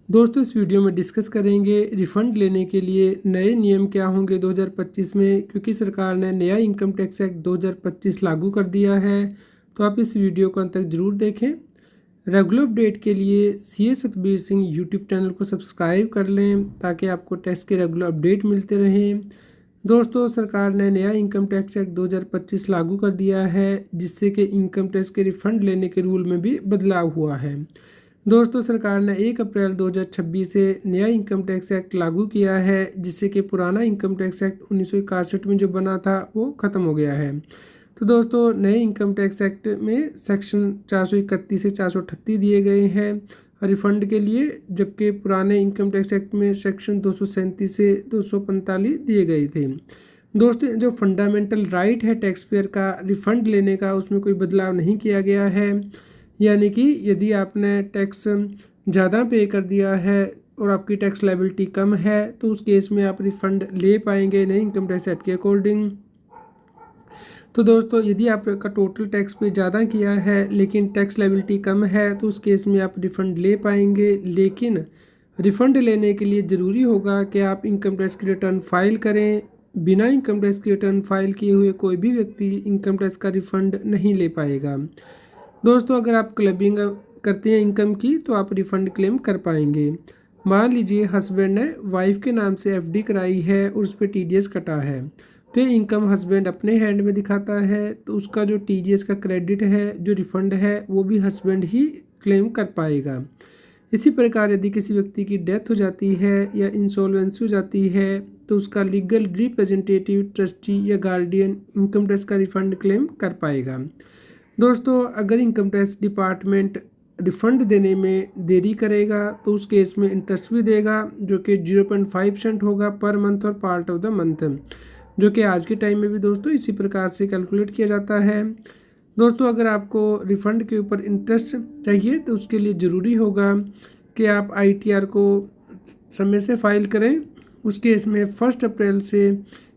दोस्तों इस वीडियो में डिस्कस करेंगे रिफ़ंड लेने के लिए नए नियम क्या होंगे 2025 में, क्योंकि सरकार ने नया इनकम टैक्स एक्ट 2025 लागू कर दिया है। तो आप इस वीडियो को अंत तक ज़रूर देखें। रेगुलर अपडेट के लिए CA Satbir Singh YouTube channel को सब्सक्राइब कर लें ताकि आपको टैक्स के रेगुलर अपडेट मिलते रहें। दोस्तों सरकार ने नया इनकम टैक्स एक्ट 2025 लागू कर दिया है, जिससे कि इनकम टैक्स के रिफ़ंड लेने के रूल में भी बदलाव हुआ है। दोस्तों सरकार ने 1 अप्रैल 2026 से नया इनकम टैक्स एक्ट लागू किया है, जिससे कि पुराना इनकम टैक्स एक्ट 1961 में जो बना था वो ख़त्म हो गया है। तो दोस्तों नए इनकम टैक्स एक्ट में सेक्शन 431 से 438 दिए गए हैं रिफ़ंड के लिए, जबकि पुराने इनकम टैक्स एक्ट में सेक्शन 237 से 245 दिए गए थे। दोस्तों जो फंडामेंटल राइट है टैक्स पेयर का रिफ़ंड लेने का, उसमें कोई बदलाव नहीं किया गया है। यानी कि यदि आपने टैक्स ज़्यादा पे कर दिया है और आपकी टैक्स लायबिलिटी कम है, तो उस केस में आप रिफ़ंड ले पाएंगे नए इनकम टैक्स एक्ट के अकॉर्डिंग। तो दोस्तों यदि आपका टोटल टैक्स पे ज़्यादा किया है लेकिन टैक्स लायबिलिटी कम है, तो उस केस में आप रिफ़ंड ले पाएंगे। लेकिन रिफ़ंड लेने के लिए ज़रूरी होगा कि आप इनकम टैक्स की रिटर्न फाइल करें। बिना इनकम टैक्स की रिटर्न फाइल किए हुए कोई भी व्यक्ति इनकम टैक्स का रिफ़ंड नहीं ले पाएगा। दोस्तों अगर आप क्लबिंग करते हैं इनकम की, तो आप रिफ़ंड क्लेम कर पाएंगे। मान लीजिए हस्बैंड ने वाइफ के नाम से एफडी कराई है और उस पर टीडीएस कटा है, तो ये इनकम हस्बैंड अपने हैंड में दिखाता है, तो उसका जो टीडीएस का क्रेडिट है, जो रिफ़ंड है, वो भी हस्बैंड ही क्लेम कर पाएगा। इसी प्रकार यदि किसी व्यक्ति की डेथ हो जाती है या इंसॉल्वेंसी हो जाती है, तो उसका लीगल रिप्रेजेंटेटिव, ट्रस्टी या गार्डियन इनकम टैक्स का रिफ़ंड क्लेम कर पाएगा। दोस्तों अगर इनकम टैक्स डिपार्टमेंट रिफ़ंड देने में देरी करेगा, तो उस केस में इंटरेस्ट भी देगा, जो कि 0.5% होगा पर मंथ और पार्ट ऑफ द मंथ, जो कि आज के टाइम में भी दोस्तों इसी प्रकार से कैलकुलेट किया जाता है। दोस्तों अगर आपको रिफ़ंड के ऊपर इंटरेस्ट चाहिए, तो उसके लिए ज़रूरी होगा कि आप आईटीआर को समय से फाइल करें। उस केस में 1 अप्रैल से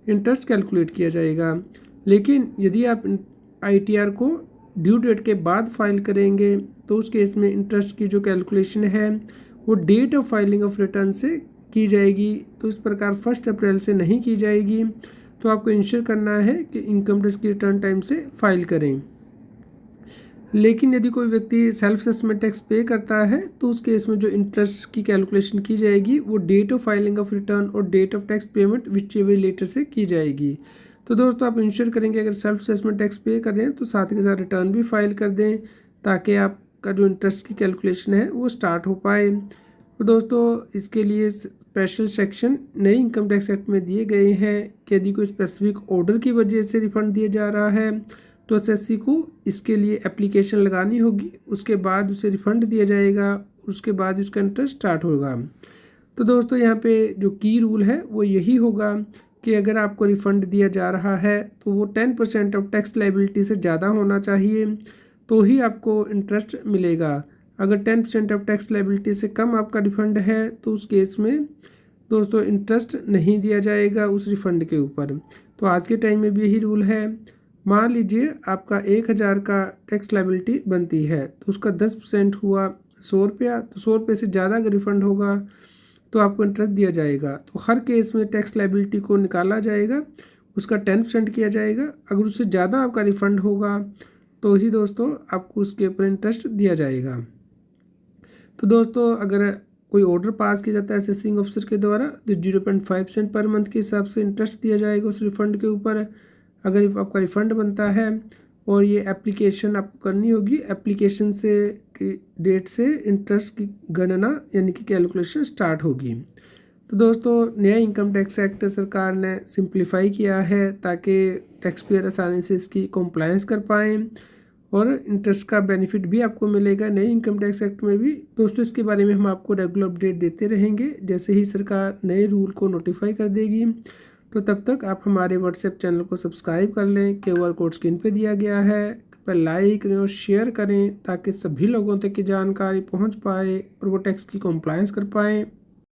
इंटरेस्ट कैलकुलेट किया जाएगा। लेकिन यदि आप आईटीआर को ड्यू डेट के बाद फाइल करेंगे, तो उस केस में इंटरेस्ट की जो कैलकुलेशन है वो date of filing of return से की जाएगी। तो इस प्रकार 1 अप्रैल से नहीं की जाएगी। तो आपको इंश्योर करना है कि इनकम टैक्स की रिटर्न टाइम से फाइल करें। लेकिन यदि कोई व्यक्ति सेल्फ असेसमेंट टैक्स पे करता है, तो उस केस में जो इंटरेस्ट की कैलकुलेशन की जाएगी वो date of filing of return और date of tax payment whichever later से की जाएगी। तो दोस्तों आप इंश्योर करेंगे अगर सेल्फ असेसमेंट टैक्स पे कर रहे हैं तो साथ के साथ रिटर्न भी फाइल कर दें, ताकि आपका जो इंटरेस्ट की कैलकुलेशन है वो स्टार्ट हो पाए। तो दोस्तों इसके लिए स्पेशल सेक्शन नए इनकम टैक्स एक्ट में दिए गए हैं कि यदि कोई स्पेसिफिक ऑर्डर की वजह से रिफंड दिया जा रहा है, तो एसएससी को इसके लिए एप्लीकेशन लगानी होगी, उसके बाद उसे रिफ़ंड दिया जाएगा, उसके बाद उसका इंटरेस्ट स्टार्ट होगा। तो दोस्तों यहाँ पे जो की रूल है वो यही होगा कि अगर आपको रिफ़ंड दिया जा रहा है तो वो 10% ऑफ टैक्स लायबिलिटी से ज़्यादा होना चाहिए, तो ही आपको इंटरेस्ट मिलेगा। अगर 10% ऑफ टैक्स लायबिलिटी से कम आपका रिफ़ंड है, तो उस केस में दोस्तों इंटरेस्ट नहीं दिया जाएगा उस रिफ़ंड के ऊपर। तो आज के टाइम में भी यही रूल है। मान लीजिए आपका 1000 का टैक्स लायबिलिटी बनती है, तो उसका 10% हुआ 100 रुपया, तो 100 रुपये से ज़्यादा अगर रिफ़ंड होगा तो आपको इंटरेस्ट दिया जाएगा। तो हर केस में टैक्स लायबिलिटी को निकाला जाएगा, उसका 10% किया जाएगा। अगर उससे ज़्यादा आपका रिफ़ंड होगा तो ही दोस्तों आपको उसके ऊपर इंटरेस्ट दिया जाएगा। तो दोस्तों अगर कोई ऑर्डर पास किया जाता है असेसिंग ऑफिसर के द्वारा, तो 0.5% पर मंथ के हिसाब से इंटरेस्ट दिया जाएगा उस रिफ़ंड के ऊपर। अगर आपका रिफ़ंड बनता है और ये एप्लीकेशन आपको करनी होगी, एप्लीकेशन से की डेट से इंटरेस्ट की गणना यानी कि कैलकुलेशन स्टार्ट होगी। तो दोस्तों नया इनकम टैक्स एक्ट सरकार ने सिंप्लीफाई किया है ताकि टैक्स पेयर आसानी से इसकी कंप्लायंस कर पाएँ और इंटरेस्ट का बेनिफिट भी आपको मिलेगा नए इनकम टैक्स एक्ट में भी। दोस्तों इसके बारे में हम आपको रेगुलर अपडेट देते रहेंगे जैसे ही सरकार नए रूल को नोटिफाई कर देगी। तो तब तक आप हमारे व्हाट्सएप चैनल को सब्सक्राइब कर लें, QR कोड स्क्रीन पे दिया गया है, पर लाइक करें और शेयर करें ताकि सभी लोगों तक की जानकारी पहुंच पाए और वो टैक्स की कंप्लायंस कर पाएँ।